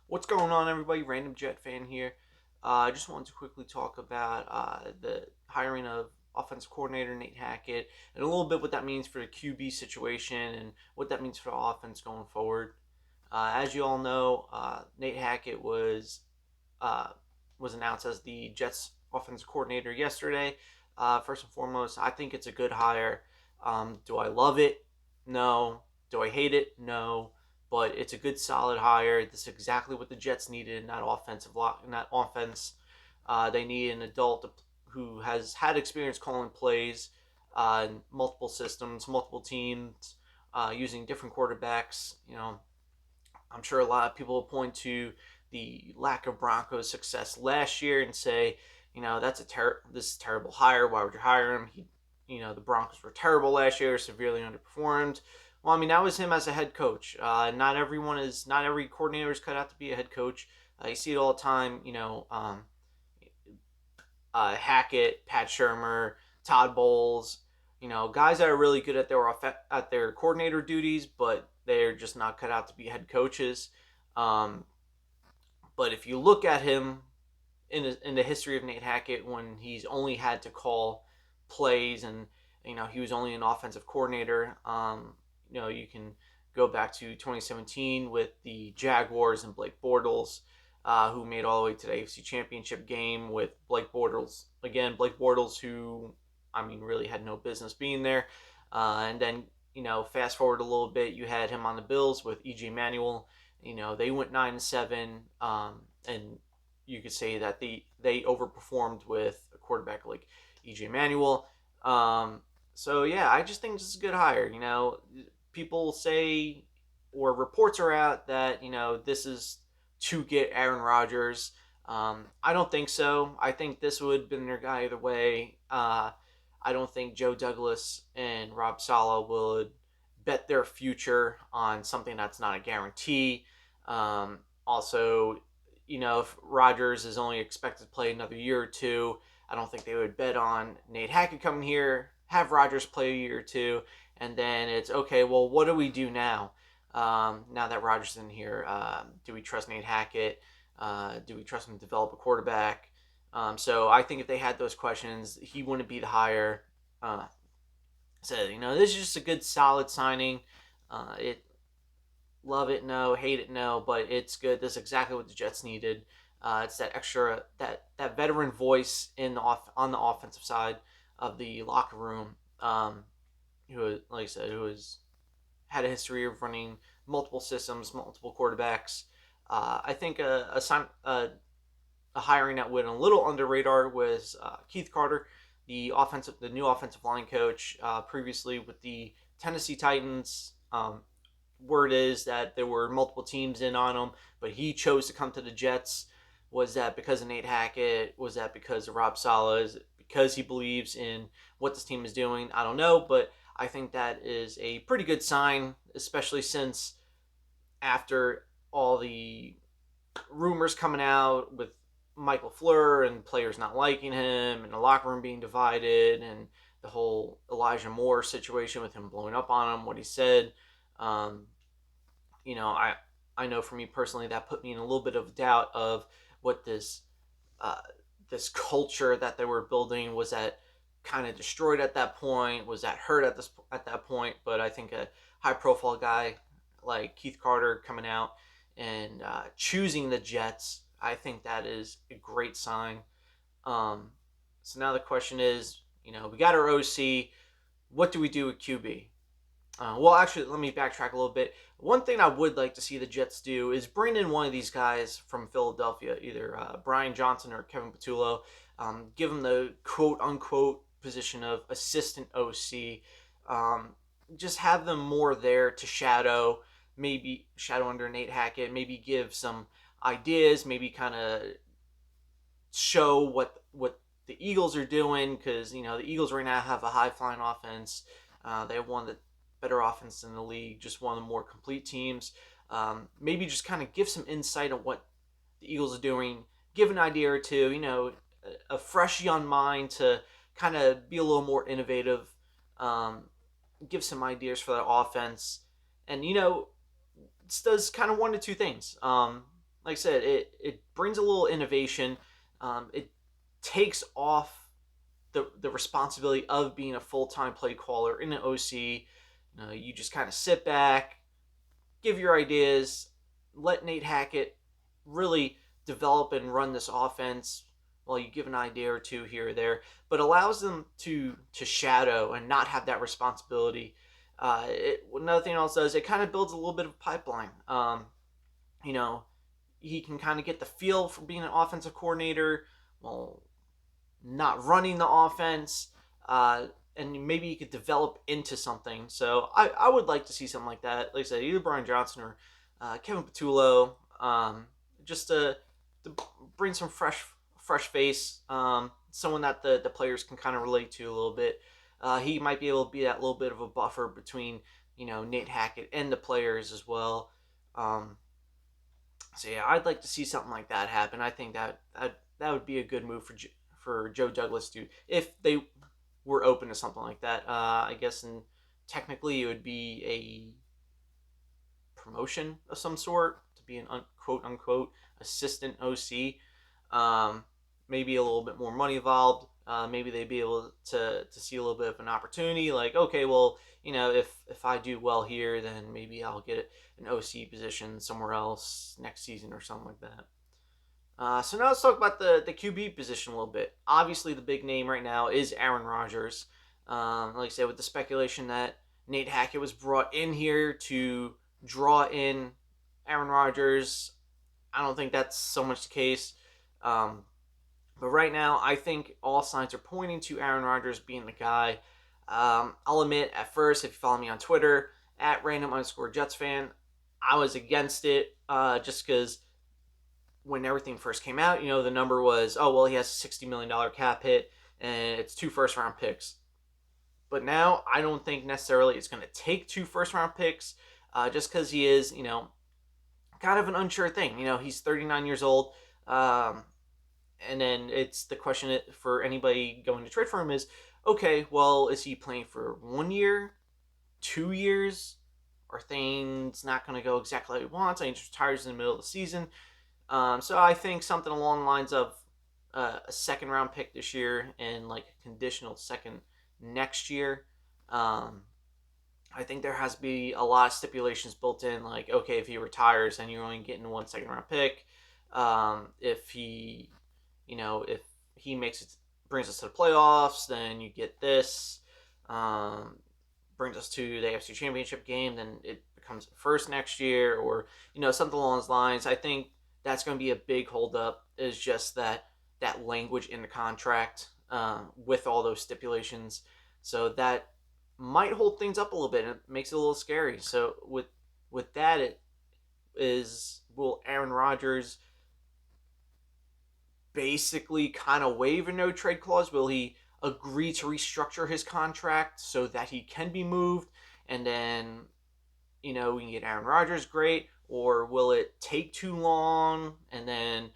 What's going on, everybody? Random Jet fan here. I just wanted to quickly talk about the hiring of offensive coordinator Nate Hackett and a little bit what that means for the QB situation and what that means for the offense going forward. As you all know, Nate Hackett uh, was announced as the Jets offensive coordinator yesterday. First and foremost, I think it's a good hire. Do I love it? No. Do I hate it? No. But it's a good, solid hire. This is exactly what the Jets needed in that in that offense. They need an adult who has had experience calling plays in multiple systems, multiple teams, using different quarterbacks. I'm sure a lot of people will point to the lack of Broncos success last year and say, this is a terrible hire. Why would you hire him? The Broncos were terrible last year, severely underperformed. Well, I mean, that was him as a head coach. Not every coordinator is cut out to be a head coach. You see it all the time. Hackett, Pat Shermer, Todd Bowles. Guys that are really good at their coordinator duties, but they're just not cut out to be head coaches. Um, but if you look at him in the history of Nate Hackett, when he's only had to call plays and he was only an offensive coordinator, you can go back to 2017 with the Jaguars and Blake Bortles, who made all the way to the AFC Championship game with Blake Bortles. Again, Blake Bortles, who, I mean, really had no business being there. And then, fast forward a little bit, you had him on the Bills with EJ Manuel. They went 9-7, and you could say that they overperformed with a quarterback like EJ Manuel. So yeah, I just think this is a good hire. People say, or reports are out that this is to get Aaron Rodgers. I don't think so. I think this would have been their guy either way. I don't think Joe Douglas and Rob Saleh would bet their future on something that's not a guarantee. Also, if Rodgers is only expected to play another year or two, I don't think they would bet on Nate Hackett coming here, have Rodgers play a year or two, and then it's okay. Well, what do we do now? Now that Rodgers is in here, do we trust Nate Hackett? Do we trust him to develop a quarterback? So I think if they had those questions, he wouldn't be the hire. This is just a good, solid signing. It Love it, no. Hate it, no. But it's good. This is exactly what the Jets needed. It's that extra that veteran voice on the offensive side of the locker room. Who, like I said, who has had a history of running multiple systems, multiple quarterbacks. I think a hiring that went a little under radar was Keith Carter, the new offensive line coach, previously with the Tennessee Titans. Word is that there were multiple teams in on him, but he chose to come to the Jets. Was that because of Nate Hackett? Was that because of Rob Saleh? Is it because he believes in what this team is doing? I don't know, but I think that is a pretty good sign, especially since after all the rumors coming out with Michael Fleur and players not liking him and the locker room being divided and the whole Elijah Moore situation with him blowing up on him, what he said. Um, I know for me personally that put me in a little bit of doubt of what uh, this culture that they were building was that kind of destroyed at that point, was that hurt at that point. But I think a high profile guy like Keith Carter coming out and choosing the Jets, I think that is a great sign. Um, so now the question is, we got our OC. What do we do with QB? Well, actually, let me backtrack a little bit. One thing I would like to see the Jets do is bring in one of these guys from Philadelphia, either Brian Johnson or Kevin Patullo. Give them the quote unquote position of assistant OC. Um, just have them more there to maybe shadow under Nate Hackett, maybe give some ideas, maybe kind of show what the Eagles are doing because the Eagles right now have a high flying offense. They have one of the better offense in the league, just one of the more complete teams. Maybe just kind of give some insight on what the Eagles are doing. Give an idea or two. A fresh young mind to kind of be a little more innovative. Um, Give some ideas for that offense, and this does kind of one to two things. like I said, it brings a little innovation. It takes off the responsibility of being a full time play caller in an OC. You just kind of sit back, give your ideas, let Nate Hackett really develop and run this offense. Well, you give an idea or two here or there, but allows them to shadow and not have that responsibility. Another thing else does, it kind of builds a little bit of a pipeline. You know, he can kind of get the feel for being an offensive coordinator. Well, not running the offense, and maybe you could develop into something. So I would like to see something like that. Like I said, either Brian Johnson or Kevin Patullo, just to bring some fresh face, someone that the players can kind of relate to a little bit. He might be able to be that little bit of a buffer between Nate Hackett and the players as well. Um, so yeah, I'd like to see something like that happen. I think that would be a good move for Joe Douglas to, if they were open to something like that. I guess, and technically it would be a promotion of some sort to be an quote unquote assistant OC. Um, Maybe a little bit more money involved. Maybe they'd be able to see a little bit of an opportunity. Like, okay, well, if I do well here, then maybe I'll get an OC position somewhere else next season or something like that. So now let's talk about the QB position a little bit. Obviously, the big name right now is Aaron Rodgers. Like I said, with the speculation that Nate Hackett was brought in here to draw in Aaron Rodgers, I don't think that's so much the case. But right now, I think all signs are pointing to Aaron Rodgers being the guy. I'll admit, at first, if you follow me on Twitter, at random_JetsFan, I was against it just because when everything first came out, the number was, oh, well, he has a $60 million cap hit and it's 2 first round picks. But now I don't think necessarily it's going to take 2 first round picks just because he is, kind of an unsure thing. He's 39 years old. And then it's the question for anybody going to trade for him is, okay, well, is he playing for 1 year, 2 years? Are things not going to go exactly like he wants? I mean, he retires in the middle of the season. So I think something along the lines of a second round pick this year and like a conditional second next year. I think there has to be a lot of stipulations built in, like, okay, if he retires, then you're only getting 1 second round pick. If he, if he brings us to the playoffs, then you get this. Brings us to the AFC Championship game, then it becomes first next year, or something along those lines. I think that's going to be a big holdup. Is just that language in the contract with all those stipulations. So that might hold things up a little bit, and it makes it a little scary. So with that, it is, will Aaron Rodgers basically kind of waive a no trade clause? Will he agree to restructure his contract so that he can be moved, and then we can get Aaron Rodgers? Great. Or will it take too long, and then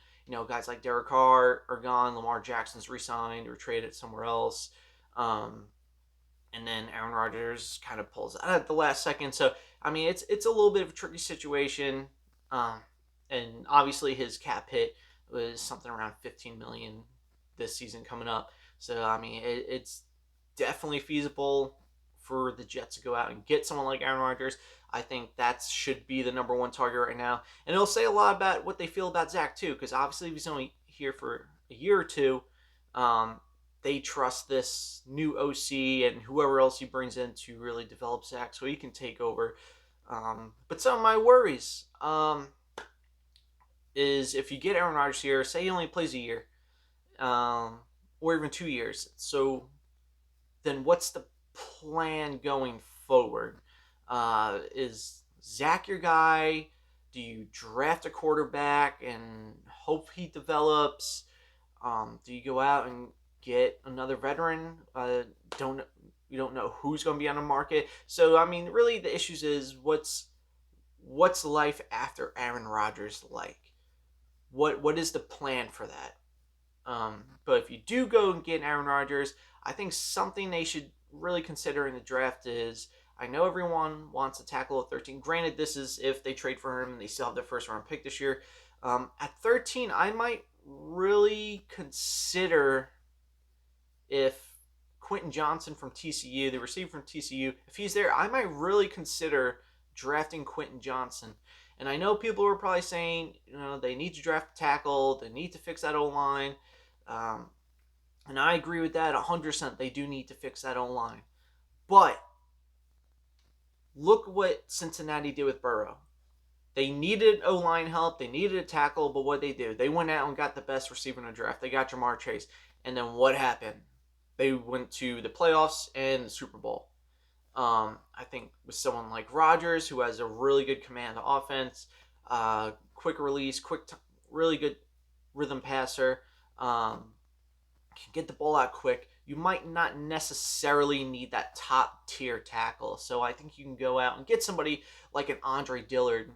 guys like Derek Carr are gone, Lamar Jackson's re-signed or traded somewhere else, and then Aaron Rodgers kind of pulls out at the last second. So I mean, it's a little bit of a tricky situation, and obviously his cap hit was something around 15 million this season coming up. So I mean, it's definitely feasible for the Jets to go out and get someone like Aaron Rodgers. I think that should be the number one target right now, and it'll say a lot about what they feel about Zach too, because obviously if he's only here for a year or two, they trust this new OC and whoever else he brings in to really develop Zach so he can take over. But some of my worries is if you get Aaron Rodgers here, say he only plays a year, or even 2 years. So then what's the plan going forward? Is Zach your guy? Do you draft a quarterback and hope he develops? Do you go out and get another veteran? You don't know who's going to be on the market. So I mean, really, the issues is what's life after Aaron Rodgers like? What is the plan for that? But if you do go and get Aaron Rodgers, I think something they should really consider in the draft is, I know everyone wants to tackle a 13. Granted, this is if they trade for him and they still have their first round pick this year. At 13, I might really consider if Quentin Johnson from TCU, the receiver from TCU, if he's there, I might really consider drafting Quentin Johnson. And I know people are probably saying, they need to draft a tackle, they need to fix that O line. Um, and I agree with that 100%. They do need to fix that O line. But look what Cincinnati did with Burrow. They needed O line help. They needed a tackle, but what they do? They went out and got the best receiver in the draft. They got Jamar Chase. And then what happened? They went to the playoffs and the Super Bowl. I think with someone like Rodgers, who has a really good command of offense, quick release, really good rhythm passer, can get the ball out quick. You might not necessarily need that top tier tackle. So I think you can go out and get somebody like an Andre Dillard,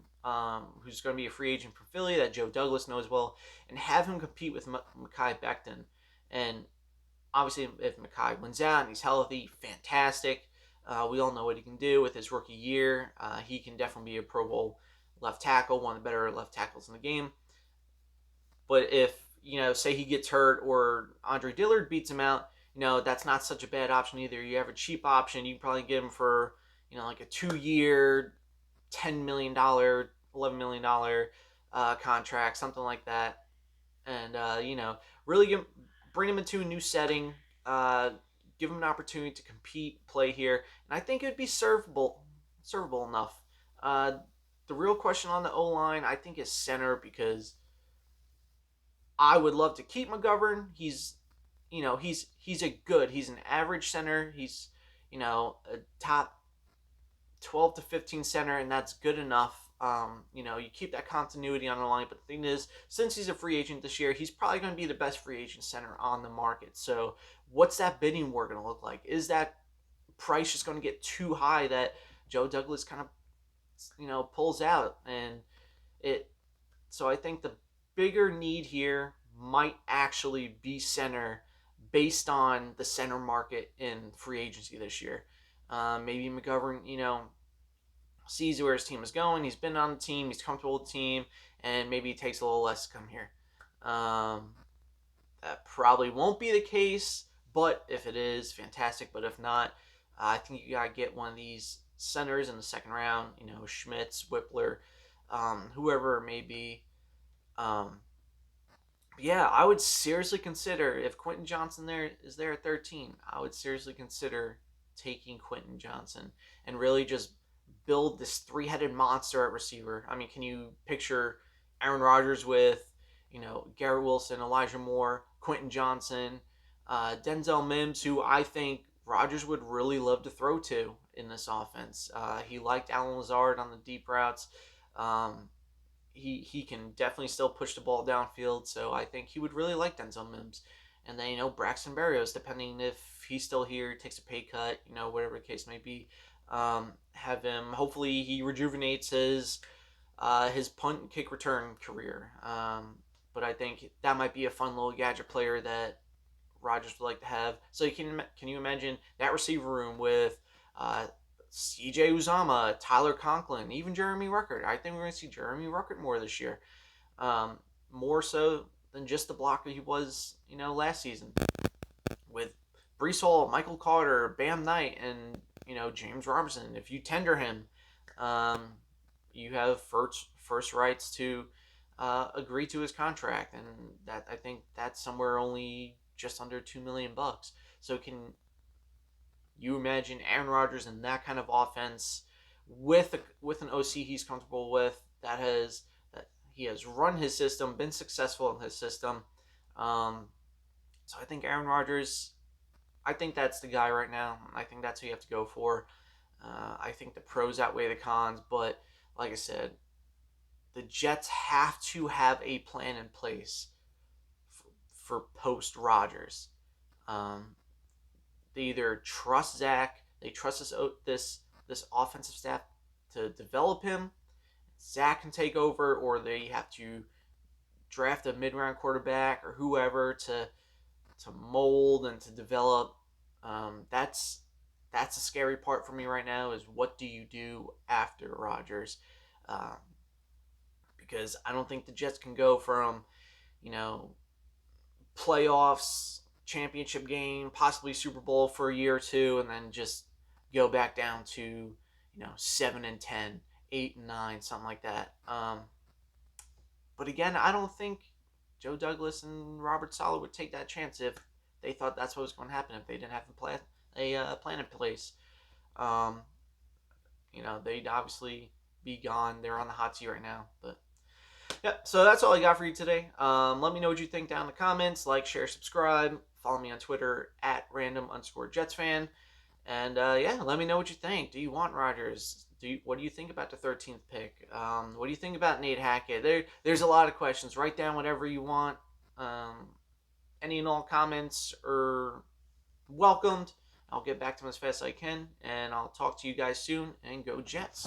who's going to be a free agent for Philly that Joe Douglas knows well, and have him compete with Mekhi Becton. And obviously, if Mekhi wins out and he's healthy, fantastic. We all know what he can do with his rookie year. He can definitely be a Pro Bowl left tackle, one of the better left tackles in the game. But if, say he gets hurt or Andre Dillard beats him out, that's not such a bad option either. You have a cheap option. You can probably get him for, like a 2-year, $10 million, $11 million contract, something like that. And, really bring him into a new setting, give him an opportunity to compete, play here. And I think it would be servable enough. The real question on the O line, I think, is center because I would love to keep McGovern. He's an average center. He's, a top 12 to 15 center, and that's good enough. You keep that continuity on the line. But the thing is, since he's a free agent this year, he's probably going to be the best free agent center on the market. So, what's that bidding war going to look like? Is that price just going to get too high that Joe Douglas kind of, pulls out? And it so I think the bigger need here might actually be center based on the center market in free agency this year. Maybe McGovern, sees where his team is going. He's been on the team. He's comfortable with the team, and maybe it takes a little less to come here. That probably won't be the case, but if it is, fantastic. But if not, I think you gotta get one of these centers in the second round. Schmitz, Whippler, whoever it may be. Um, yeah, I would seriously consider if Quentin Johnson is there at 13. I would seriously consider taking Quentin Johnson and really just build this three-headed monster at receiver. I mean, can you picture Aaron Rodgers with Garrett Wilson, Elijah Moore, Quentin Johnson, Denzel Mims, who I think Rodgers would really love to throw to in this offense. He liked Allen Lazard on the deep routes. Um, he can definitely still push the ball downfield. So I think he would really like Denzel Mims. And then, Braxton Berrios, depending if he's still here, takes a pay cut, whatever the case may be. Have him, hopefully he rejuvenates his punt and kick return career. But I think that might be a fun little gadget player that Rodgers would like to have. So can you imagine that receiver room with CJ Uzama, Tyler Conklin, even Jeremy Ruckert? I think we're going to see Jeremy Ruckert more this year. More so than just the blocker he was, last season. With Brees Hall, Michael Carter, Bam Knight, and, James Robinson. If you tender him, you have first rights to agree to his contract. And that I think that's somewhere only just under $2 million. So can you imagine Aaron Rodgers in that kind of offense with an OC he's comfortable with that he has run his system, been successful in his system. So I think Aaron Rodgers, I think that's the guy right now. I think that's who you have to go for. I think the pros outweigh the cons, but like I said, the Jets have to have a plan in place for post Rodgers. They either trust Zach, they trust this offensive staff to develop him. Zach can take over, or they have to draft a mid-round quarterback or whoever to mold and to develop. That's the scary part for me right now is what do you do after Rodgers? because I don't think the Jets can go from, you know, playoffs, championship game, possibly Super Bowl for a year or two, and then just go back down to, 7-10, 8-9, something like that. But again, I don't think Joe Douglas and Robert Saleh would take that chance if they thought that's what was going to happen, if they didn't have a plan in place. Um, they'd obviously be gone. They're on the hot seat right now. But yeah, so that's all I got for you today. Let me know what you think down in the comments. Like, share, subscribe. Follow me on Twitter at random_JetsFan. And yeah, let me know what you think. Do you want Rodgers? What do you think about the 13th pick? What do you think about Nate Hackett? There's a lot of questions. Write down whatever you want. Any and all comments are welcomed. I'll get back to them as fast as I can, and I'll talk to you guys soon. And go Jets!